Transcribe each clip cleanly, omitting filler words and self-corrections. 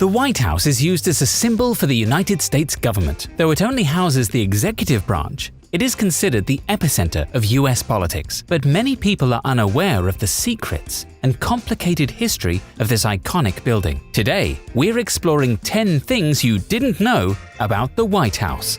The White House is used as a symbol for the United States government. Though it only houses the executive branch, it is considered the epicenter of US politics. But many people are unaware of the secrets and complicated history of this iconic building. Today, we're exploring 10 things you didn't know about the White House.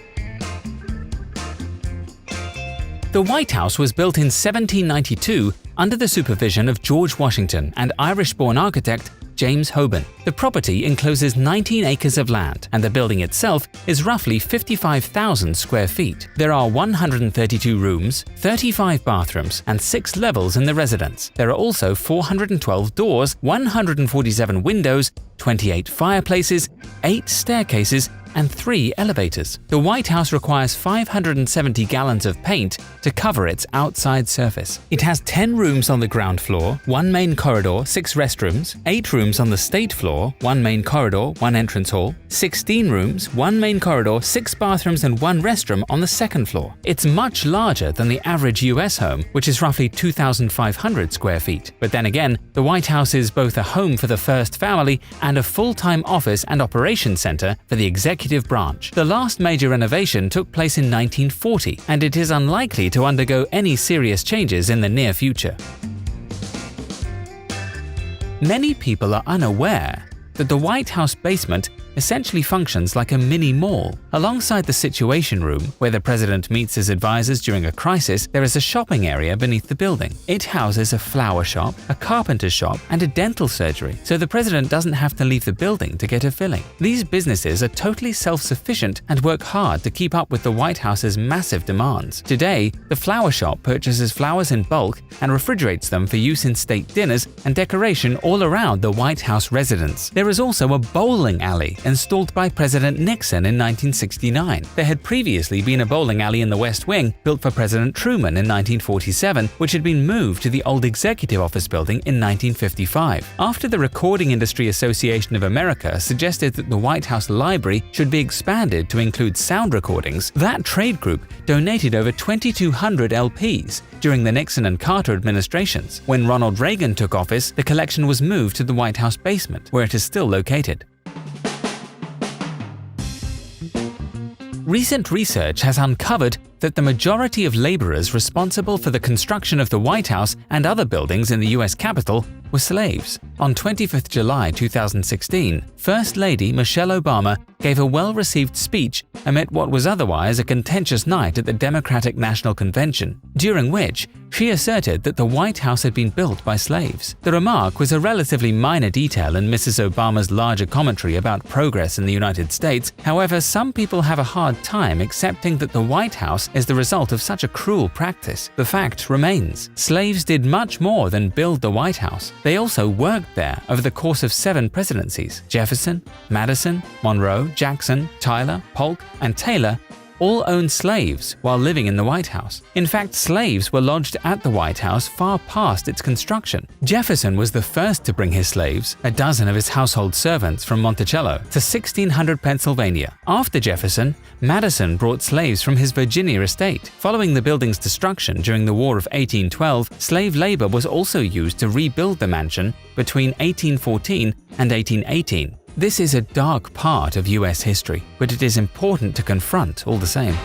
The White House was built in 1792 under the supervision of George Washington and Irish-born architect James Hoban. The property encloses 19 acres of land, and the building itself is roughly 55,000 square feet. There are 132 rooms, 35 bathrooms, and 6 levels in the residence. There are also 412 doors, 147 windows, 28 fireplaces, 8 staircases, and 3 elevators. The White House requires 570 gallons of paint to cover its outside surface. It has 10 rooms on the ground floor, 1 main corridor, 6 restrooms, 8 rooms on the state floor, 1 main corridor, 1 entrance hall, 16 rooms, 1 main corridor, 6 bathrooms, and 1 restroom on the second floor. It's much larger than the average US home, which is roughly 2,500 square feet. But then again, the White House is both a home for the first family and a full-time office and operations center for the executive branch. The last major renovation took place in 1940, and it is unlikely to undergo any serious changes in the near future. Many people are unaware that the White House basement essentially functions like a mini mall. Alongside the Situation Room, where the president meets his advisors during a crisis, there is a shopping area beneath the building. It houses a flower shop, a carpenter's shop, and a dental surgery, so the president doesn't have to leave the building to get a filling. These businesses are totally self-sufficient and work hard to keep up with the White House's massive demands. Today, the flower shop purchases flowers in bulk and refrigerates them for use in state dinners and decoration all around the White House residence. There is also a bowling alley installed by President Nixon in 1969. There had previously been a bowling alley in the West Wing built for President Truman in 1947, which had been moved to the old Executive Office building in 1955. After the Recording Industry Association of America suggested that the White House Library should be expanded to include sound recordings, that trade group donated over 2,200 LPs during the Nixon and Carter administrations. When Ronald Reagan took office, the collection was moved to the White House basement, where it is still located. Recent research has uncovered that the majority of laborers responsible for the construction of the White House and other buildings in the US Capitol were slaves. On 25th July 2016, First Lady Michelle Obama gave a well-received speech amid what was otherwise a contentious night at the Democratic National Convention, during which she asserted that the White House had been built by slaves. The remark was a relatively minor detail in Mrs. Obama's larger commentary about progress in the United States. However, some people have a hard time accepting that the White House is the result of such a cruel practice. The fact remains, slaves did much more than build the White House. They also worked there over the course of 7 presidencies. Jefferson, Madison, Monroe, Jackson, Tyler, Polk, and Taylor all owned slaves while living in the White House. In fact, slaves were lodged at the White House far past its construction. Jefferson was the first to bring his slaves, a dozen of his household servants from Monticello, to 1600 Pennsylvania. After Jefferson, Madison brought slaves from his Virginia estate. Following the building's destruction during the War of 1812, slave labor was also used to rebuild the mansion between 1814 and 1818. This is a dark part of US history, but it is important to confront all the same.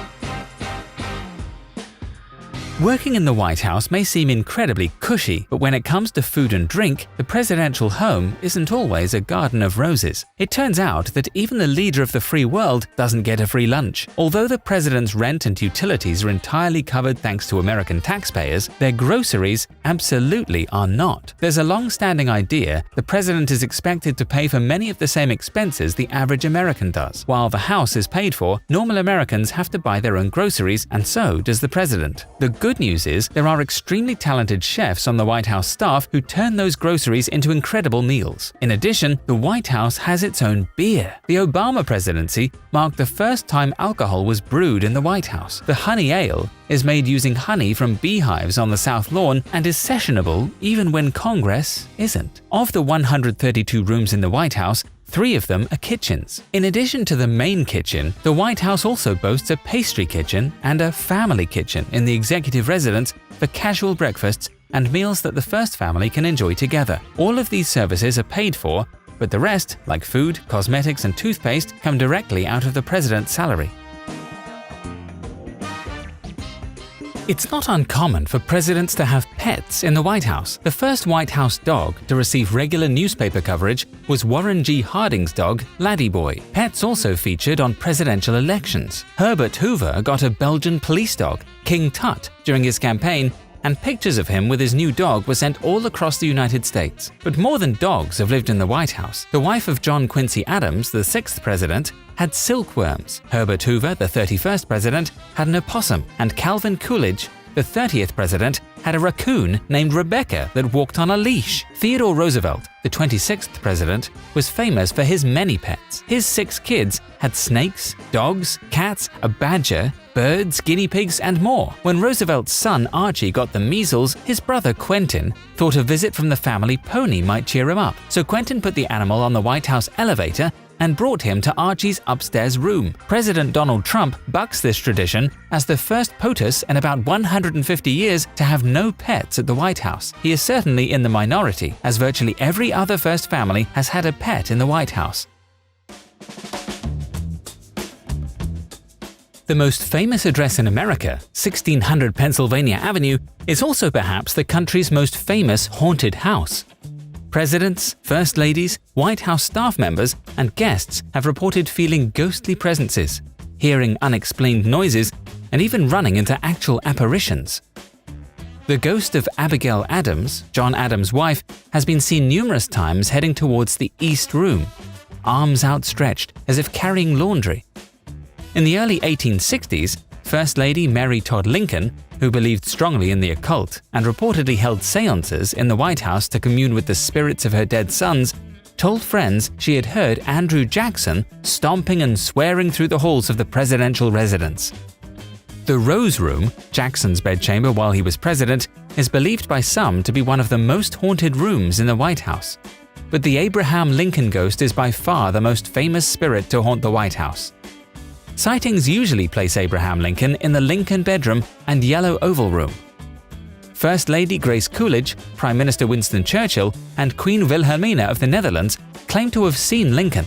Working in the White House may seem incredibly cushy, but when it comes to food and drink, the presidential home isn't always a garden of roses. It turns out that even the leader of the free world doesn't get a free lunch. Although the president's rent and utilities are entirely covered thanks to American taxpayers, their groceries absolutely are not. There's a long-standing idea the president is expected to pay for many of the same expenses the average American does. While the house is paid for, normal Americans have to buy their own groceries, and so does the president. The good news is there are extremely talented chefs on the White House staff who turn those groceries into incredible meals. In addition, the White House has its own beer. The Obama presidency marked the first time alcohol was brewed in the White House. The Honey Ale is made using honey from beehives on the South Lawn and is sessionable even when Congress isn't. Of the 132 rooms in the White House, 3 of them are kitchens. In addition to the main kitchen, the White House also boasts a pastry kitchen and a family kitchen in the executive residence for casual breakfasts and meals that the first family can enjoy together. All of these services are paid for but the rest, like food, cosmetics, and toothpaste, come directly out of the president's salary. It's not uncommon for presidents to have pets in the White House. The first White House dog to receive regular newspaper coverage was Warren G. Harding's dog, Laddie Boy. Pets also featured on presidential elections. Herbert Hoover got a Belgian police dog, King Tut, during his campaign, and pictures of him with his new dog were sent all across the United States. But more than dogs have lived in the White House. The wife of John Quincy Adams, the 6th president, had silkworms. Herbert Hoover, the 31st president, had an opossum, and Calvin Coolidge, the 30th president, had a raccoon named Rebecca that walked on a leash. Theodore Roosevelt, the 26th president, was famous for his many pets. His 6 kids had snakes, dogs, cats, a badger, birds, guinea pigs, and more. When Roosevelt's son Archie got the measles, his brother Quentin thought a visit from the family pony might cheer him up. So Quentin put the animal on the White House elevator and brought him to Archie's upstairs room. President Donald Trump bucks this tradition as the first POTUS in about 150 years to have no pets at the White House. He is certainly in the minority, as virtually every other first family has had a pet in the White House. The most famous address in America, 1600 Pennsylvania Avenue, is also perhaps the country's most famous haunted house. Presidents, first ladies, White House staff members, and guests have reported feeling ghostly presences, hearing unexplained noises, and even running into actual apparitions. The ghost of Abigail Adams, John Adams' wife, has been seen numerous times heading towards the East Room, arms outstretched as if carrying laundry. In the early 1860s, First Lady Mary Todd Lincoln, who believed strongly in the occult and reportedly held seances in the White House to commune with the spirits of her dead sons, told friends she had heard Andrew Jackson stomping and swearing through the halls of the presidential residence. The Rose Room, Jackson's bedchamber while he was president, is believed by some to be one of the most haunted rooms in the White House. But the Abraham Lincoln ghost is by far the most famous spirit to haunt the White House. Sightings usually place Abraham Lincoln in the Lincoln Bedroom and Yellow Oval Room. First Lady Grace Coolidge, Prime Minister Winston Churchill, and Queen Wilhelmina of the Netherlands claim to have seen Lincoln.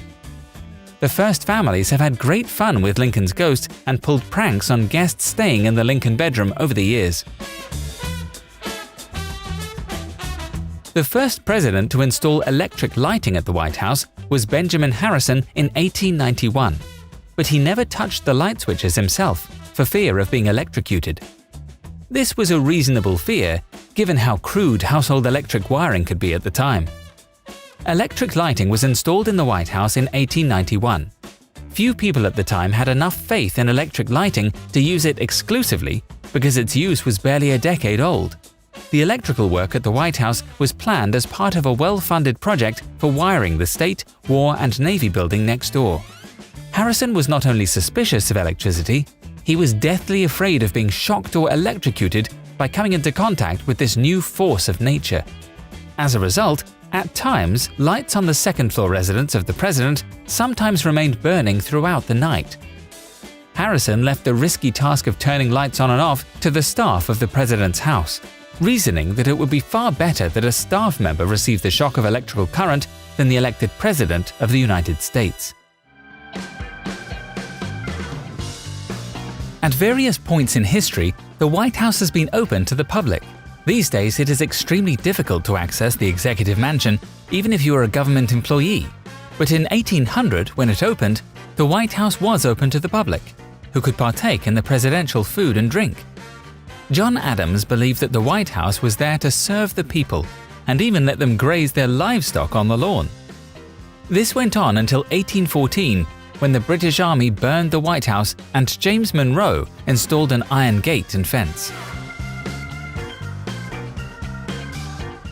The first families have had great fun with Lincoln's ghost and pulled pranks on guests staying in the Lincoln Bedroom over the years. The first president to install electric lighting at the White House was Benjamin Harrison in 1891. But he never touched the light switches himself, for fear of being electrocuted. This was a reasonable fear, given how crude household electric wiring could be at the time. Electric lighting was installed in the White House in 1891. Few people at the time had enough faith in electric lighting to use it exclusively because its use was barely a decade old. The electrical work at the White House was planned as part of a well-funded project for wiring the State, War, and Navy building next door. Harrison was not only suspicious of electricity, he was deathly afraid of being shocked or electrocuted by coming into contact with this new force of nature. As a result, at times, lights on the second-floor residence of the president sometimes remained burning throughout the night. Harrison left the risky task of turning lights on and off to the staff of the president's house, reasoning that it would be far better that a staff member receive the shock of electrical current than the elected president of the United States. At various points in history, the White House has been open to the public. These days, it is extremely difficult to access the executive mansion, even if you are a government employee. But in 1800, when it opened, the White House was open to the public, who could partake in the presidential food and drink. John Adams believed that the White House was there to serve the people, and even let them graze their livestock on the lawn. This went on until 1814, when the British Army burned the White House and James Monroe installed an iron gate and fence.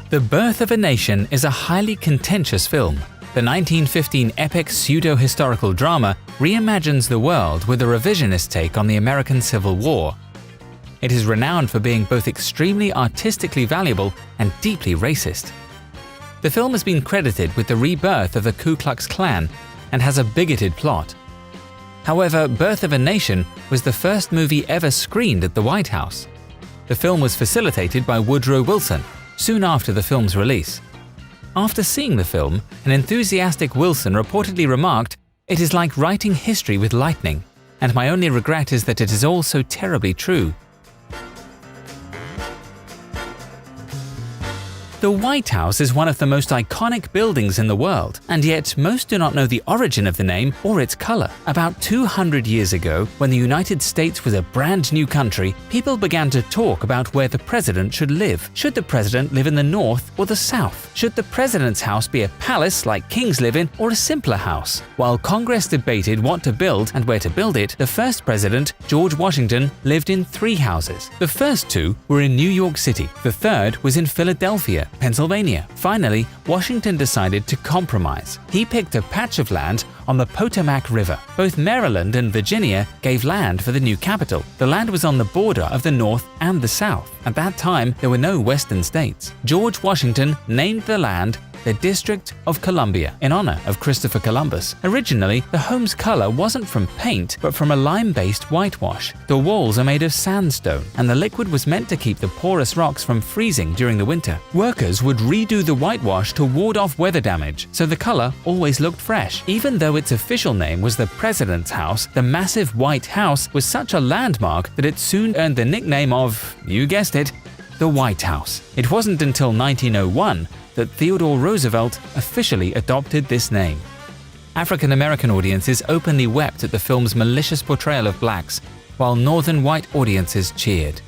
The Birth of a Nation is a highly contentious film. The 1915 epic pseudo-historical drama reimagines the world with a revisionist take on the American Civil War. It is renowned for being both extremely artistically valuable and deeply racist. The film has been credited with the rebirth of the Ku Klux Klan and has a bigoted plot. However, Birth of a Nation was the first movie ever screened at the White House. The film was facilitated by Woodrow Wilson soon after the film's release. After seeing the film, an enthusiastic Wilson reportedly remarked, "It is like writing history with lightning, and my only regret is that it is all so terribly true." The White House is one of the most iconic buildings in the world, and yet most do not know the origin of the name or its color. About 200 years ago, when the United States was a brand new country, people began to talk about where the president should live. Should the president live in the north or the south? Should the president's house be a palace like kings live in, or a simpler house? While Congress debated what to build and where to build it, the first president, George Washington, lived in 3 houses. The first 2 were in New York City. The third was in Philadelphia, Pennsylvania. Finally, Washington decided to compromise. He picked a patch of land on the Potomac River. Both Maryland and Virginia gave land for the new capital. The land was on the border of the North and the South. At that time, there were no western states. George Washington named the land the District of Columbia, in honor of Christopher Columbus. Originally, the home's color wasn't from paint, but from a lime-based whitewash. The walls are made of sandstone, and the liquid was meant to keep the porous rocks from freezing during the winter. Workers would redo the whitewash to ward off weather damage, so the color always looked fresh. Even though its official name was the President's House, the massive White House was such a landmark that it soon earned the nickname of, you guessed it, the White House. It wasn't until 1901 that Theodore Roosevelt officially adopted this name. African American audiences openly wept at the film's malicious portrayal of blacks, while Northern white audiences cheered.